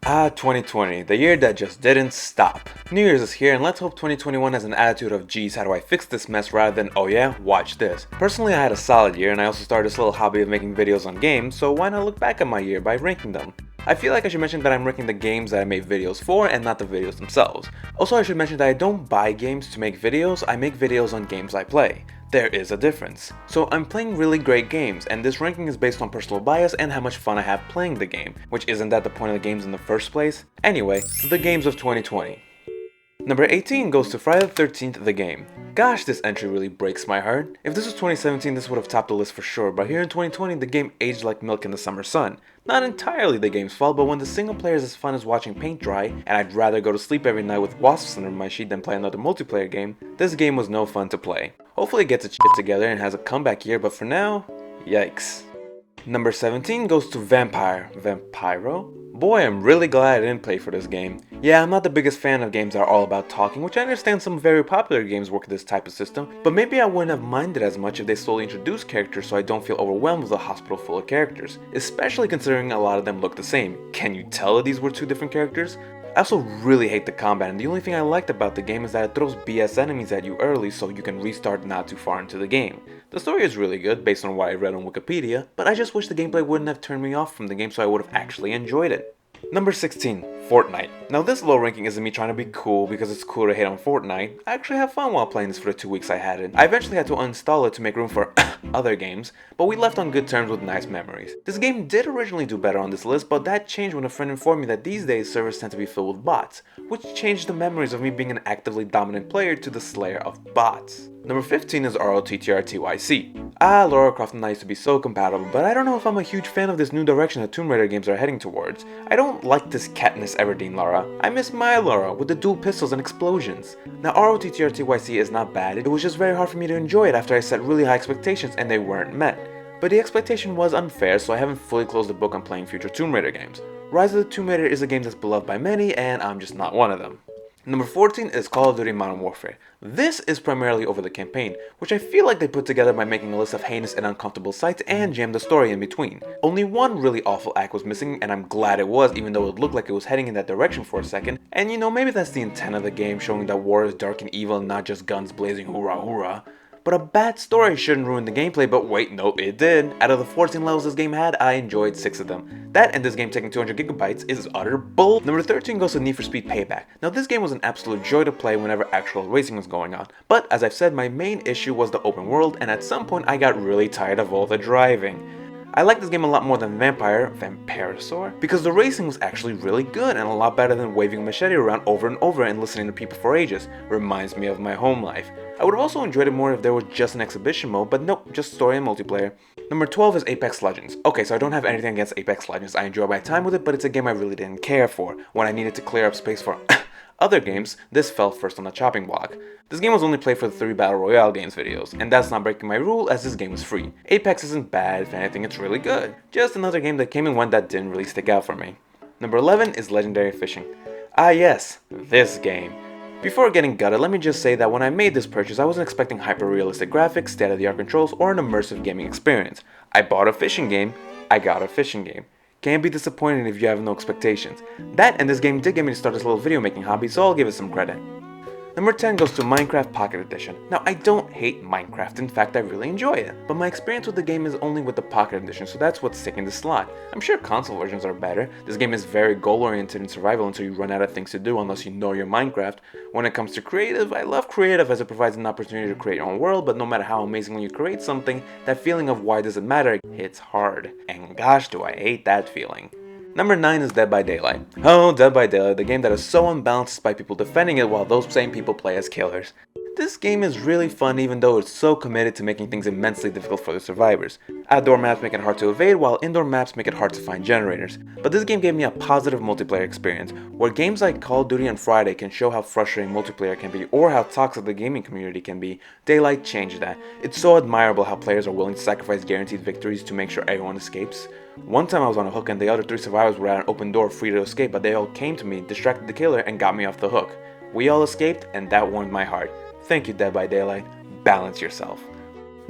2020, the year that just didn't stop. New Year's is here and let's hope 2021 has an attitude of geez, how do I fix this mess rather than oh yeah, watch this. Personally, I had a solid year and I also started this little hobby of making videos on games, so why not look back at my year by ranking them? I feel like I should mention that I'm ranking the games that I made videos for and not the videos themselves. Also, I should mention that I don't buy games to make videos, I make videos on games I play. There is a difference. So I'm playing really great games, and this ranking is based on personal bias and how much fun I have playing the game, which isn't that the point of the games in the first place? Anyway, the games of 2020. Number 18 goes to Friday the 13th the game. Gosh, this entry really breaks my heart. If this was 2017, this would have topped the list for sure, but here in 2020, the game aged like milk in the summer sun. Not entirely the game's fault, but when the single player is as fun as watching paint dry, and I'd rather go to sleep every night with wasps under my sheet than play another multiplayer game, this game was no fun to play. Hopefully it gets its shit together and has a comeback year, but for now, yikes. Number 17 goes to Vampyr. Vampyro? Boy, I'm really glad I didn't play for this game. Yeah, I'm not the biggest fan of games that are all about talking, which I understand some very popular games work with this type of system, but maybe I wouldn't have minded as much if they slowly introduced characters so I don't feel overwhelmed with a hospital full of characters, especially considering a lot of them look the same. Can you tell that these were two different characters? I also really hate the combat, and the only thing I liked about the game is that it throws BS enemies at you early so you can restart not too far into the game. The story is really good based on what I read on Wikipedia, but I just wish the gameplay wouldn't have turned me off from the game so I would have actually enjoyed it. Number 16, Fortnite. Now this low ranking isn't me trying to be cool because it's cool to hate on Fortnite. I actually have fun while playing this for the 2 weeks I had it. I eventually had to uninstall it to make room for other games, but we left on good terms with nice memories. This game did originally do better on this list, but that changed when a friend informed me that these days servers tend to be filled with bots, which changed the memories of me being an actively dominant player to the slayer of bots. Number 15 is ROTTRTYC. Lara Croft and I used to be so compatible, but I don't know if I'm a huge fan of this new direction that Tomb Raider games are heading towards. I don't like this Katniss Everdeen Lara. I miss my Lara with the dual pistols and explosions. Now ROTTRTYC is not bad, it was just very hard for me to enjoy it after I set really high expectations and they weren't met. But the expectation was unfair, so I haven't fully closed the book on playing future Tomb Raider games. Rise of the Tomb Raider is a game that's beloved by many, and I'm just not one of them. Number 14 is Call of Duty Modern Warfare. This is primarily over the campaign, which I feel like they put together by making a list of heinous and uncomfortable sights and jammed the story in between. Only one really awful act was missing, and I'm glad it was, even though it looked like it was heading in that direction for a second. And you know, maybe that's the intent of the game, showing that war is dark and evil and not just guns blazing hoorah hoorah. But a bad story shouldn't ruin the gameplay, but wait, no, it did. Out of the 14 levels this game had, I enjoyed 6 of them. That and this game taking 200 gigabytes is utter bull. Number 13 goes to Need for Speed Payback. Now this game was an absolute joy to play whenever actual racing was going on, but as I've said, my main issue was the open world, and at some point I got really tired of all the driving. I like this game a lot more than Vampyr, because the racing was actually really good and a lot better than waving a machete around over and over and listening to people for ages. Reminds me of my home life. I would have also enjoyed it more if there was just an exhibition mode, but nope, just story and multiplayer. Number 12 is Apex Legends. Okay, so I don't have anything against Apex Legends. I enjoy my time with it, but it's a game I really didn't care for. When I needed to clear up space for other games, this fell first on the chopping block. This game was only played for the 3 Battle Royale games videos, and that's not breaking my rule as this game was free. Apex isn't bad, if anything it's really good. Just another game that came and went that didn't really stick out for me. Number 11 is Legendary Fishing. Ah yes, this game. Before getting gutted, let me just say that when I made this purchase, I wasn't expecting hyper-realistic graphics, state-of-the-art controls, or an immersive gaming experience. I bought a fishing game, I got a fishing game. Can't be disappointed if you have no expectations. That and this game did get me to start this little video making hobby, so I'll give it some credit. Number 10 goes to Minecraft Pocket Edition. Now I don't hate Minecraft, in fact I really enjoy it, but my experience with the game is only with the Pocket Edition, so that's what's taking the slot. I'm sure console versions are better. This game is very goal oriented and survival until you run out of things to do unless you know your Minecraft. When it comes to creative, I love creative as it provides an opportunity to create your own world, but no matter how amazingly you create something, that feeling of why does it matter hits hard. And gosh do I hate that feeling. Number 9 is Dead by Daylight. Oh, Dead by Daylight, the game that is so unbalanced despite people defending it while those same people play as killers. This game is really fun even though it's so committed to making things immensely difficult for the survivors. Outdoor maps make it hard to evade while indoor maps make it hard to find generators. But this game gave me a positive multiplayer experience, where games like Call of Duty and Friday can show how frustrating multiplayer can be or how toxic the gaming community can be. Daylight changed that. It's so admirable how players are willing to sacrifice guaranteed victories to make sure everyone escapes. One time I was on a hook and the other 3 survivors were at an open door free to escape, but they all came to me, distracted the killer, and got me off the hook. We all escaped, and that warmed my heart. Thank you, Dead by Daylight. Balance yourself.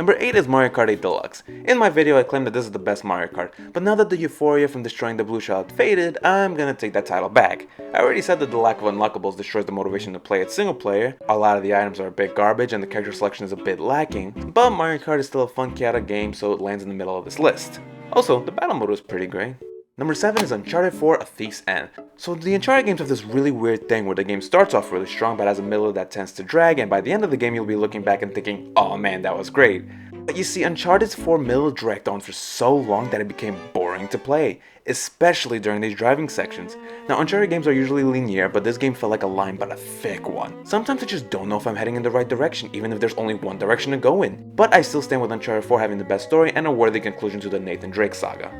Number 8 is Mario Kart 8 Deluxe. In my video I claimed that this is the best Mario Kart, but now that the euphoria from destroying the blue shell had faded, I'm gonna take that title back. I already said that the lack of unlockables destroys the motivation to play it single player, a lot of the items are a bit garbage and the character selection is a bit lacking, but Mario Kart is still a fun chaotic game, so it lands in the middle of this list. Also, the battle mode was pretty great. Number 7 is Uncharted 4 Atheists. So the Uncharted games have this really weird thing where the game starts off really strong but has a middle that tends to drag, and by the end of the game you'll be looking back and thinking, oh man, that was great. But you see, Uncharted's 4 middle dragged on for so long that it became boring to play, especially during these driving sections. Now Uncharted games are usually linear, but this game felt like a line but a thick one. Sometimes I just don't know if I'm heading in the right direction, even if there's only one direction to go in. But I still stand with Uncharted 4 having the best story and a worthy conclusion to the Nathan Drake saga.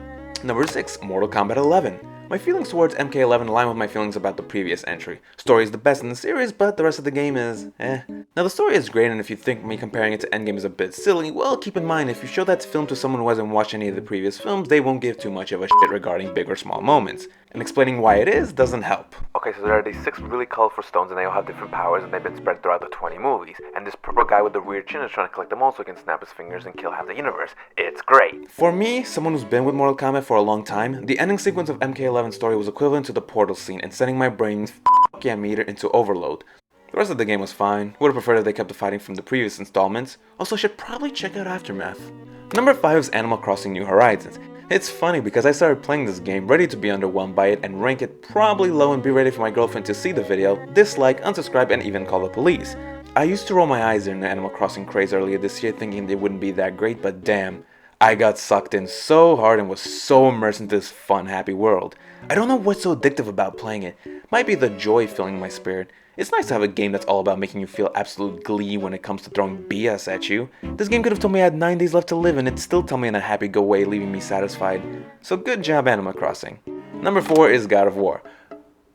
Number 6, Mortal Kombat 11. My feelings towards MK11 align with my feelings about the previous entry. Story is the best in the series, but the rest of the game is eh. Now the story is great, and if you think me comparing it to Endgame is a bit silly, well keep in mind if you show that film to someone who hasn't watched any of the previous films, they won't give too much of a shit regarding big or small moments. And explaining why it is doesn't help. Okay, so there are these 6 really colorful stones and they all have different powers and they've been spread throughout the 20 movies. And this purple guy with the weird chin is trying to collect them all so he can snap his fingers and kill half the universe. It's great! For me, someone who's been with Mortal Kombat for a long time, the ending sequence of MK11's story was equivalent to the portal scene and sending my brain's f**k yeah meter into overload. The rest of the game was fine. Would have preferred if they kept the fighting from the previous installments. Also, should probably check out Aftermath. Number 5 is Animal Crossing New Horizons. It's funny because I started playing this game ready to be underwhelmed by it and rank it probably low and be ready for my girlfriend to see the video, dislike, unsubscribe, and even call the police. I used to roll my eyes during the Animal Crossing craze earlier this year thinking they wouldn't be that great, but damn, I got sucked in so hard and was so immersed into this fun, happy world. I don't know what's so addictive about playing it. Might be the joy filling my spirit. It's nice to have a game that's all about making you feel absolute glee when it comes to throwing BS at you. This game could have told me I had 9 days left to live and it'd still tell me in a happy go way, leaving me satisfied. So good job, Animal Crossing. Number 4 is God of War.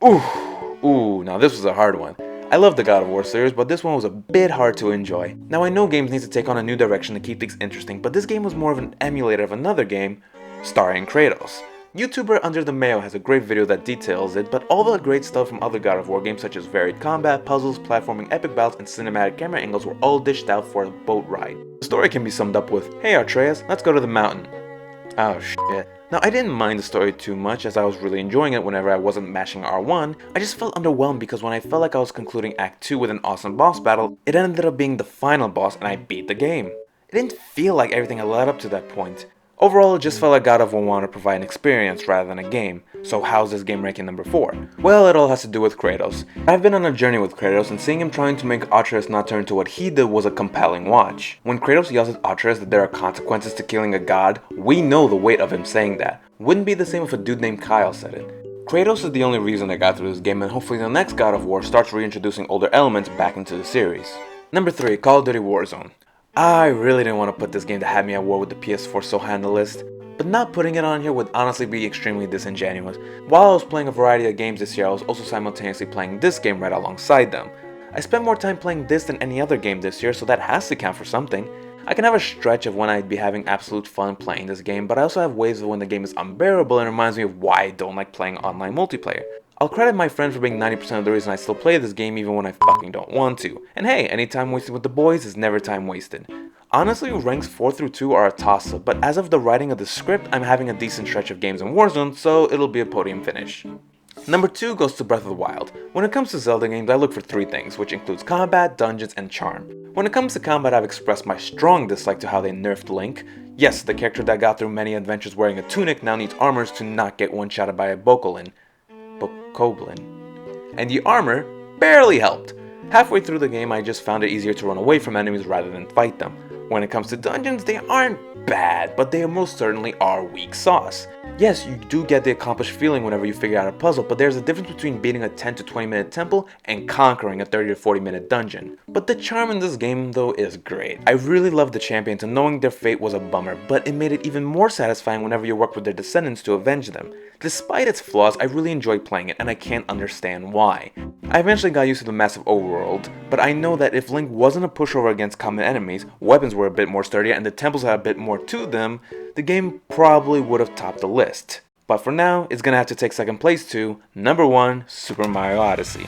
Ooh, now this was a hard one. I love the God of War series, but this one was a bit hard to enjoy. Now I know games need to take on a new direction to keep things interesting, but this game was more of an emulator of another game, starring Kratos. YouTuber Under the Mayo has a great video that details it, but all the great stuff from other God of War games such as varied combat, puzzles, platforming, epic battles, and cinematic camera angles were all dished out for a boat ride. The story can be summed up with, hey Atreus, let's go to the mountain. Oh shit. Now I didn't mind the story too much as I was really enjoying it whenever I wasn't mashing R1, I just felt underwhelmed because when I felt like I was concluding Act 2 with an awesome boss battle, it ended up being the final boss and I beat the game. It didn't feel like everything had led up to that point. Overall, it just felt like God of War wanted to provide an experience rather than a game. So how's this game ranking number 4? Well, it all has to do with Kratos. I've been on a journey with Kratos and seeing him trying to make Atreus not turn to what he did was a compelling watch. When Kratos yells at Atreus that there are consequences to killing a god, we know the weight of him saying that. Wouldn't be the same if a dude named Kyle said it. Kratos is the only reason I got through this game, and hopefully the next God of War starts reintroducing older elements back into the series. Number 3, Call of Duty Warzone. I really didn't want to put this game that had me at war with the PS4 so handle list, but not putting it on here would honestly be extremely disingenuous. While I was playing a variety of games this year, I was also simultaneously playing this game right alongside them. I spent more time playing this than any other game this year, so that has to count for something. I can have a stretch of when I'd be having absolute fun playing this game, but I also have waves of when the game is unbearable and reminds me of why I don't like playing online multiplayer. I'll credit my friends for being 90% of the reason I still play this game even when I fucking don't want to. And hey, any time wasted with the boys is never time wasted. Honestly, ranks 4 through 2 are a toss-up, but as of the writing of the script, I'm having a decent stretch of games in Warzone, so it'll be a podium finish. Number 2 goes to Breath of the Wild. When it comes to Zelda games, I look for 3 things, which includes combat, dungeons, and charm. When it comes to combat, I've expressed my strong dislike to how they nerfed Link. Yes, the character that got through many adventures wearing a tunic now needs armors to not get one-shotted by a Bokoblin. And the armor barely helped. Halfway through the game, I just found it easier to run away from enemies rather than fight them. When it comes to dungeons, they aren't bad, but they most certainly are weak sauce. Yes, you do get the accomplished feeling whenever you figure out a puzzle, but there's a difference between beating a 10 to 20 minute temple and conquering a 30 to 40 minute dungeon. But the charm in this game though is great. I really loved the champions and knowing their fate was a bummer, but it made it even more satisfying whenever you work with their descendants to avenge them. Despite its flaws, I really enjoyed playing it and I can't understand why. I eventually got used to the massive overworld, but I know that if Link wasn't a pushover against common enemies, weapons were a bit more sturdy and the temples had a bit more to them, the game probably would have topped the list. But for now, it's gonna have to take second place to number 1, Super Mario Odyssey.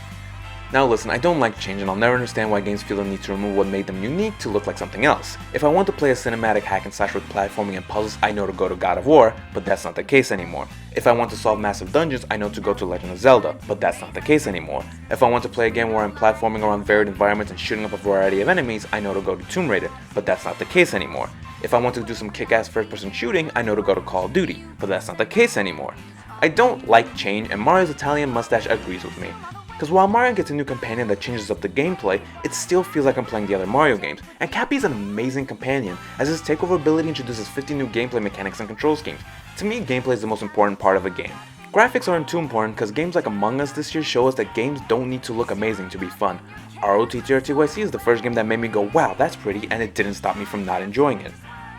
Now listen, I don't like change and I'll never understand why games feel the need to remove what made them unique to look like something else. If I want to play a cinematic hack and slash with platforming and puzzles, I know to go to God of War, but that's not the case anymore. If I want to solve massive dungeons, I know to go to Legend of Zelda, but that's not the case anymore. If I want to play a game where I'm platforming around varied environments and shooting up a variety of enemies, I know to go to Tomb Raider, but that's not the case anymore. If I want to do some kick-ass first-person shooting, I know to go to Call of Duty, but that's not the case anymore. I don't like change, and Mario's Italian mustache agrees with me. Because while Mario gets a new companion that changes up the gameplay, it still feels like I'm playing the other Mario games, and Cappy is an amazing companion, as his takeover ability introduces 50 new gameplay mechanics and control schemes. To me, gameplay is the most important part of a game. Graphics aren't too important because games like Among Us this year show us that games don't need to look amazing to be fun. ROTTRTYC is the first game that made me go, wow, that's pretty, and it didn't stop me from not enjoying it.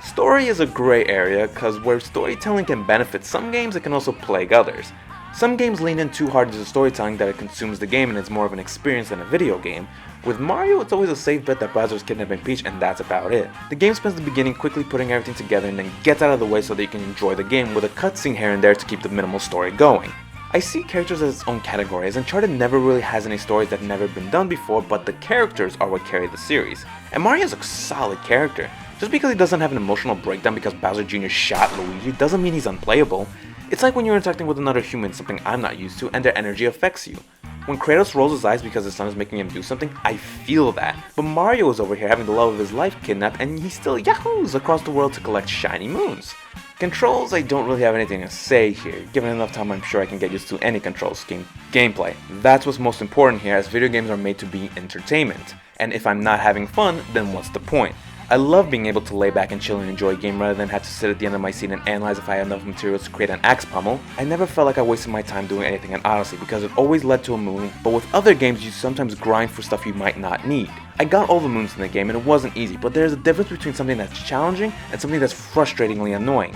Story is a gray area, because where storytelling can benefit some games, it can also plague others. Some games lean in too hard into storytelling that it consumes the game and it's more of an experience than a video game. With Mario, it's always a safe bet that Bowser's kidnapping Peach and that's about it. The game spends the beginning quickly putting everything together and then gets out of the way so that you can enjoy the game with a cutscene here and there to keep the minimal story going. I see characters as its own category, as Uncharted never really has any stories that have never been done before, but the characters are what carry the series. And Mario's a solid character. Just because he doesn't have an emotional breakdown because Bowser Jr. shot Luigi doesn't mean he's unplayable. It's like when you're interacting with another human, something I'm not used to, and their energy affects you. When Kratos rolls his eyes because his son is making him do something, I feel that. But Mario is over here having the love of his life kidnapped and he still yahoos across the world to collect shiny moons. Controls, I don't really have anything to say here. Given enough time, I'm sure I can get used to any control scheme. Gameplay. That's what's most important here, as video games are made to be entertainment. And if I'm not having fun, then what's the point? I love being able to lay back and chill and enjoy a game rather than have to sit at the end of my seat and analyze if I have enough materials to create an axe pummel. I never felt like I wasted my time doing anything in Odyssey because it always led to a moon, but with other games you sometimes grind for stuff you might not need. I got all the moons in the game and it wasn't easy, but there's a difference between something that's challenging and something that's frustratingly annoying.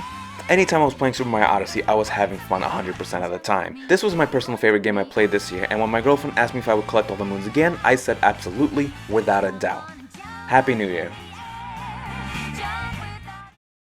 Anytime I was playing Super Mario Odyssey, I was having fun 100% of the time. This was my personal favorite game I played this year, and when my girlfriend asked me if I would collect all the moons again, I said absolutely, without a doubt. Happy New Year.